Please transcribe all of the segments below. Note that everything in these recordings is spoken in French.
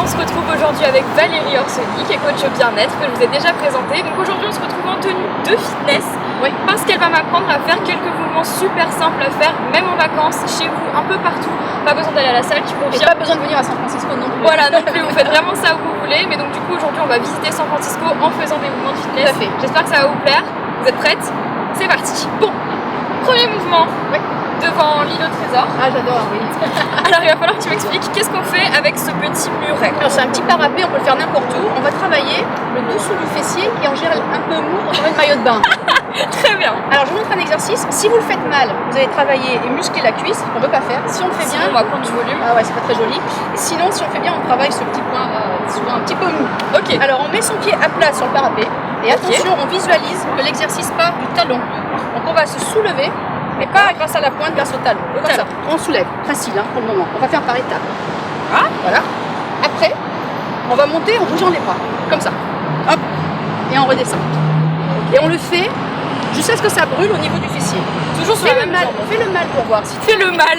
on se retrouve aujourd'hui avec Valérie Orsoni, qui est coach bien-être, que je vous ai déjà présenté. Donc aujourd'hui, on se retrouve en tenue de fitness, parce qu'elle va m'apprendre à faire quelques mouvements super simples à faire, même en vacances, chez vous, un peu partout. Pas besoin d'aller à la salle, tu confirmes. Pas besoin de venir à San Francisco non plus. Voilà, non plus, vous faites vraiment ça où vous voulez. Mais donc du coup, aujourd'hui, on va visiter San Francisco en faisant des mouvements de fitness. Tout à fait. J'espère que ça va vous plaire. Vous êtes prêtes? C'est parti. Bon, premier mouvement. Devant l'île au trésor. Ah, j'adore, oui. Alors il va falloir que tu m'expliques qu'est-ce qu'on fait avec ce petit muret. Alors c'est un petit parapet, on peut le faire n'importe où. On va travailler le dessous du fessier qui est en général un peu mou, on aurait une maillot de bain. Très bien. Alors je vous montre un exercice. Si vous le faites mal, vous allez travailler et muscler la cuisse, qu'on ne veut pas faire. Si on le fait bien, on va prendre du volume. Ah ouais, c'est pas très joli. Et sinon, si on fait bien, on travaille ce petit point souvent un petit peu mou. Ok. Alors on met son pied à plat sur le parapet. Et attention, on visualise que l'exercice part du talon. Donc on va se soulever. Mais pas grâce à la pointe, grâce au talon. Comme ça. On soulève. Facile pour le moment. On va faire par étapes. Ah. Voilà. Après, on va monter en bougeant les bras. Comme ça. Hop. Et on redescend. Et on le fait jusqu'à ce que ça brûle au niveau du fessier. Toujours sur la même jambe. Fais le mal pour voir. Si fais le mal.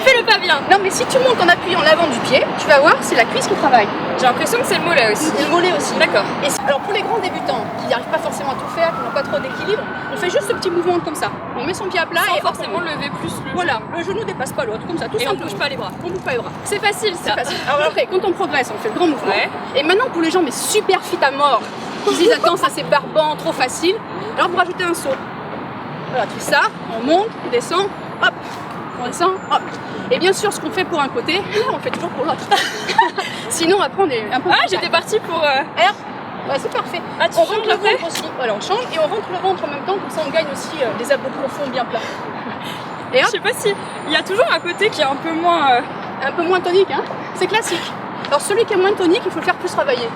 Fais-le pas bien. Non, mais si tu montes en appuyant l'avant du pied, tu vas voir, c'est la cuisse qui travaille. J'ai l'impression que c'est le mollet aussi. Et le mollet aussi. D'accord. Et alors pour les grands débutants qui n'arrivent pas forcément à tout faire, qui n'ont pas trop d'équilibre, on fait juste ce petit mouvement comme ça. On met son pied à plat sans et forcément lever plus le genou. Voilà, le genou dépasse pas l'autre, comme ça, tout et simplement. on bouge pas les bras. On bouge pas les bras. C'est facile ça. C'est facile. Alors après, quand on progresse, on fait le grand mouvement. Et maintenant pour les gens mais super fit à mort, qui se disent attends ça c'est barbant, trop facile, alors vous rajoutez un saut. Voilà, tu fais ça, on monte, on descend, hop, on descend, hop. Et bien sûr, ce qu'on fait pour un côté, on le fait toujours pour l'autre. Sinon, après, on est un peu... Ah, j'étais partie pour... Ouais, c'est parfait. Ah, on rentre le ventre aussi. Voilà, on change et on rentre le ventre en même temps, comme ça on gagne aussi des abdos profonds bien plats. Et je sais pas si... Il y a toujours un côté qui est un peu moins... Un peu moins tonique, hein. C'est classique. Alors celui qui est moins tonique, il faut le faire plus travailler.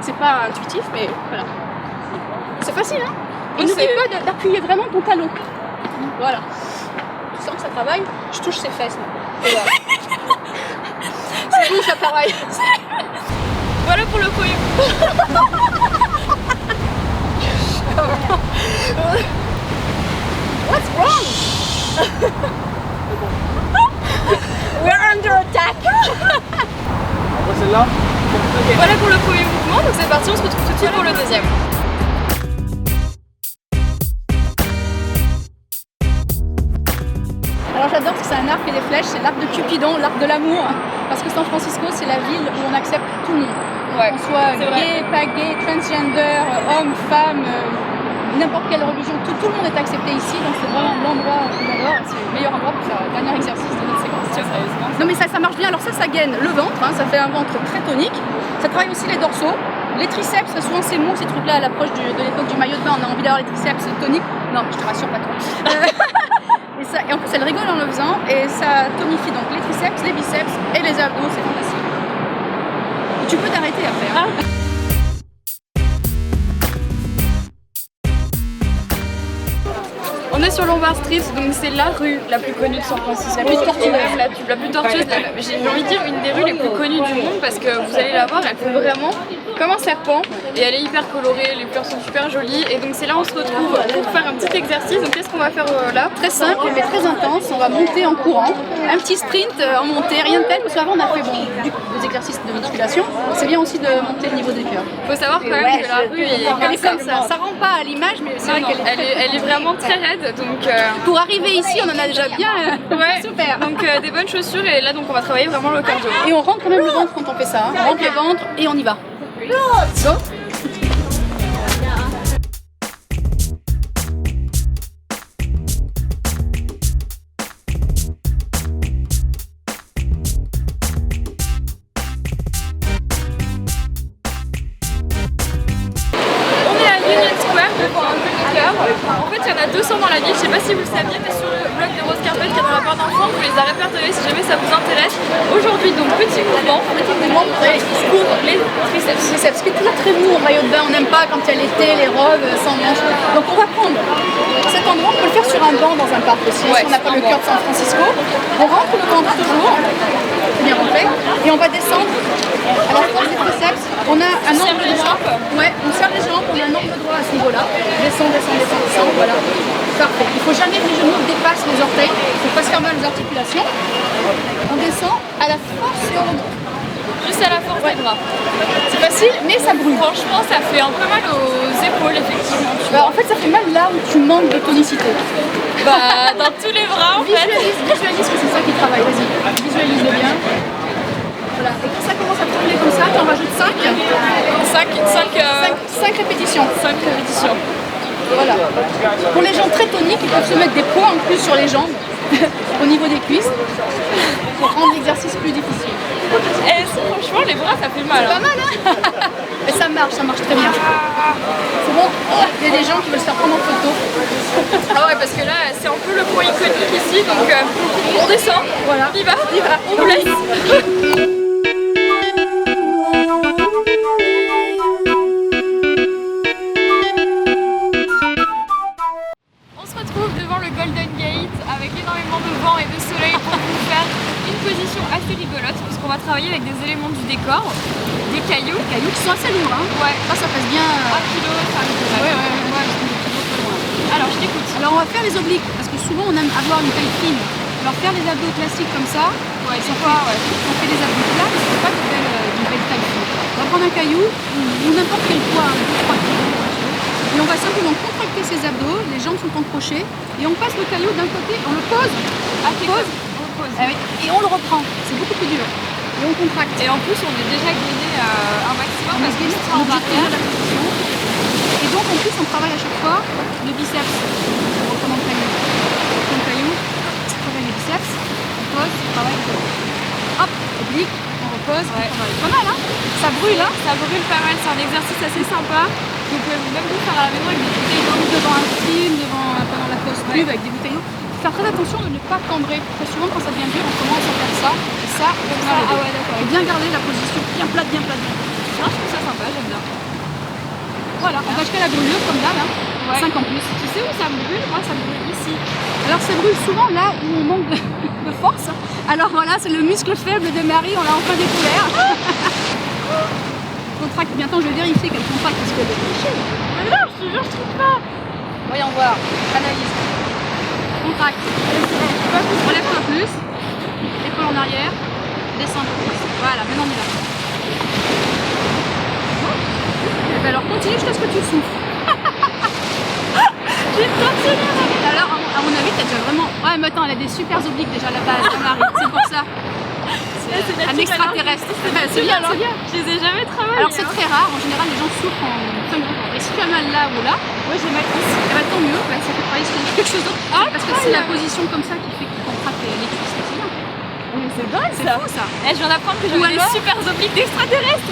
C'est pas intuitif, mais voilà. C'est facile, hein. Et n'oublie pas d'appuyer vraiment ton talon. Voilà. Tu sens que ça travaille. Je touche ses fesses. Voilà. C'est bon, ça travaille. Voilà pour le premier. What's wrong? We're under attack. Après celle-là. Okay. Voilà pour le premier mouvement, donc c'est parti, on se retrouve tout de suite pour le deuxième. Alors j'adore parce que c'est un arc et des flèches, c'est l'arc de Cupidon, l'arc de l'amour. Parce que San Francisco, c'est la ville où on accepte tout le monde. Ouais, qu'on soit gay, pas gay, transgender, homme, femme, n'importe quelle religion, tout le monde est accepté ici. Donc c'est vraiment l'endroit qu'on adore. C'est le meilleur endroit pour faire le dernier exercice de notre séquence. Sérieusement. Non mais ça marche bien. Alors ça gaine le ventre, hein, ça fait un ventre très tonique. Ça travaille aussi les dorsaux. Les triceps, souvent c'est mou ces trucs-là à l'approche de l'époque du maillot de bain. On a envie d'avoir les triceps toniques. Non, je te rassure pas trop. Et en plus elle rigole en le faisant et ça tonifie donc les triceps, les biceps et les abdos, c'est fantastique. Et tu peux t'arrêter après. Hein. On est sur Lombard Street, donc c'est la rue la plus connue de San Francisco. La plus tortueuse. La plus tortueuse, j'ai envie de dire une des rues les plus connues du monde parce que vous allez la voir, elle fait vraiment comme un serpent et elle est hyper colorée, les fleurs sont super jolies et donc c'est là où on se retrouve pour faire un petit exercice. Donc qu'est-ce qu'on va faire là? Très simple mais très intense, on va monter en courant, un petit sprint en montée, rien de tel parce qu'avant on a fait des exercices de musculation, c'est bien aussi de monter le niveau des cœurs. Faut savoir quand même que la rue est comme ça, ça rend pas à l'image mais c'est vrai qu'elle est vraiment très raide donc pour arriver ici on en a déjà bien super. Donc des bonnes chaussures et là donc on va travailler vraiment le cardio. Et on rentre quand même le ventre quand on fait ça, on rentre le ventre et on y va. Go. En fait, il y en a 200 dans la ville, je sais pas si vous le saviez, mais sur le blog de Rose Carpet qui est dans la barre d'enfants, vous les a répertoriés si jamais ça vous intéresse. Aujourd'hui, donc petit mouvement pour les triceps, ce qui est toujours très mou en maillot de bain, on n'aime pas quand il y a l'été, les robes sans manches. Donc on va prendre cet endroit, on peut le faire sur un banc dans un parc aussi, si on n'a pas le cœur de San Francisco. On rentre le ventre toujours, bien rentré, et on va descendre. Alors pour les triceps, on a un angle droit. Ouais, on serre les jambes, on a un angle droit à ce niveau-là. Descend, voilà. Parfait. Il ne faut jamais que les genoux dépassent les orteils. Il ne faut pas se faire mal aux articulations. On descend à la force et on remonte. Juste à la force des bras. C'est facile, mais ça brûle. Franchement, ça fait un peu mal aux épaules, effectivement. Bah, en fait, ça fait mal là où tu manques de tonicité. Bah, dans tous les bras, en fait. Visualise que c'est ça qui travaille, vas-y. Visualise-le bien. Voilà. Et quand ça commence à tourner comme ça, tu en rajoutes 5. 5 répétitions. 5 répétitions. Voilà. Pour les gens très toniques, ils peuvent se mettre des poids en plus sur les jambes, au niveau des cuisses, pour rendre l'exercice plus difficile. Et franchement, les bras, ça fait mal. Pas mal, hein. Mais ça marche très bien. C'est bon. Il y a des gens qui veulent se faire prendre en photo. Ah ouais, parce que là, c'est un peu le point iconique ici, donc on descend. Voilà. On y va. On vous laisse. Golden Gate avec énormément de vent et de soleil pour vous faire une position assez rigolote puisqu'on va travailler avec des éléments du décor, des cailloux. Des cailloux qui sont assez lourds, hein. Ouais. Ça pèse bien. 1 kg, ça arrive. Ouais. Alors je t'écoute. Alors on va faire les obliques parce que souvent on aime avoir une taille fine. Alors faire les abdos classiques comme ça, ouais, c'est quoi, ouais. On fait des abdos plats parce que c'est pas d'une belle taille fine. On va prendre un caillou ou n'importe quel poids, 2-3 kg. Et on va simplement contracter ses abdos, les jambes sont encrochées et on passe le caillou d'un côté, on le pose, on le pose. Et on le reprend, c'est beaucoup plus dur. Et on contracte. Et en plus on est déjà gainé un maximum parce que c'est en arrière. Et donc en plus on travaille à chaque fois le biceps. On reprend le caillou. On reprend le caillou, on travaille les biceps, on pose, on travaille le hop, oblique, on repose, on travaille. Pas mal, hein. Ça brûle, hein. Ça brûle pas mal, c'est un exercice assez sympa. Vous pouvez même vous faire à la maison avec des bouteilles d'eau. Devant un film, pendant la pause pub avec des bouteilles d'eau. Faire très attention de ne pas cambrer. Très souvent quand ça devient dur, on commence à faire ça, et ça, comme ça. Ah ouais, d'accord. Et bien garder la position bien plate, bien plate. Non, je trouve ça sympa, j'aime bien. Voilà, on va acheter la brûlure comme d'hab, hein. Ouais. 5 en plus. Tu sais où ça me brûle? Moi, ça me brûle ici. Alors ça brûle souvent là où on manque de force. Alors voilà, c'est le muscle faible de Marie, on l'a enfin découvert. Contracte, bientôt je vais vérifier qu'elle contracte parce qu'elle est trichée. Mais non, je te jure, je trouve pas. Voyons voir, analyse. Contracte. Relève-toi plus. Épaule en arrière. Descends un peu plus. Voilà, maintenant on est là. Et ben alors continue jusqu'à ce que tu souffles. J'ai torsionné la vie. Alors à mon avis t'as déjà vraiment... Ouais mais attends, elle a des super obliques déjà à la base, Marie. C'est pour ça. C'est un extraterrestre. C'est bien, c'est bien. Je les ai jamais travaillés. Alors c'est très rare, en général les gens souffrent en 5 jours. Et si tu as mal là ou là, ouais, je vais mettre ici. Eh ben, tant mieux, bah, ça fait travailler sur quelque chose d'autre. Ah, parce que c'est la position comme ça qui fait qu'il contracte les cuisses, c'est bien. Mais c'est dingue C'est fou ça. Eh, je viens d'apprendre que j'avais des super obliques d'extraterrestres.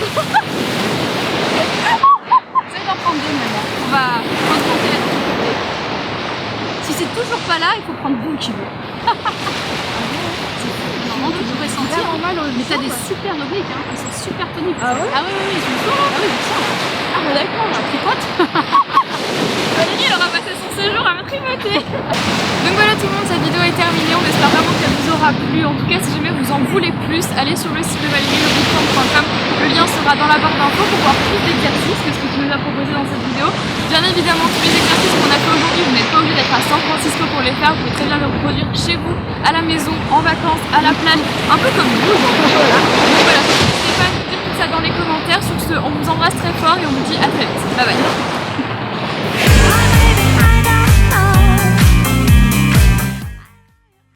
Essaye d'en prendre 2 maintenant. On va augmenter la difficulté. Si c'est toujours pas là, il faut prendre 2 kilos. Normalement, tu devrais sentir. Mais t'as des super obliques, hein. Ils sont super toniques. Ah ouais? Ah oui, je le sens. Ah oui, je le sens. Ah bah d'accord, Je tripote. Valérie, elle aura passé son séjour à me tripoter. Donc voilà tout le monde, cette vidéo est terminée. On espère vraiment qu'elle vous aura plu. En tout cas, si jamais vous en voulez plus, allez sur le site de valerielebootcamp.com. Le lien sera dans la barre d'infos pour voir plus d'exercices que ce que tu nous as proposé dans cette vidéo. Bien évidemment, tous les exercices qu'on a fait aujourd'hui, vous n'êtes pas obligé d'être à San Francisco pour les faire. Vous pouvez très bien les reproduire chez vous, à la maison, en vacances, à la plage, un peu comme nous. Donc voilà, n'hésitez pas à nous dire tout ça dans les commentaires. Sur ce, on vous embrasse très fort et on vous dit à très vite. Bye bye.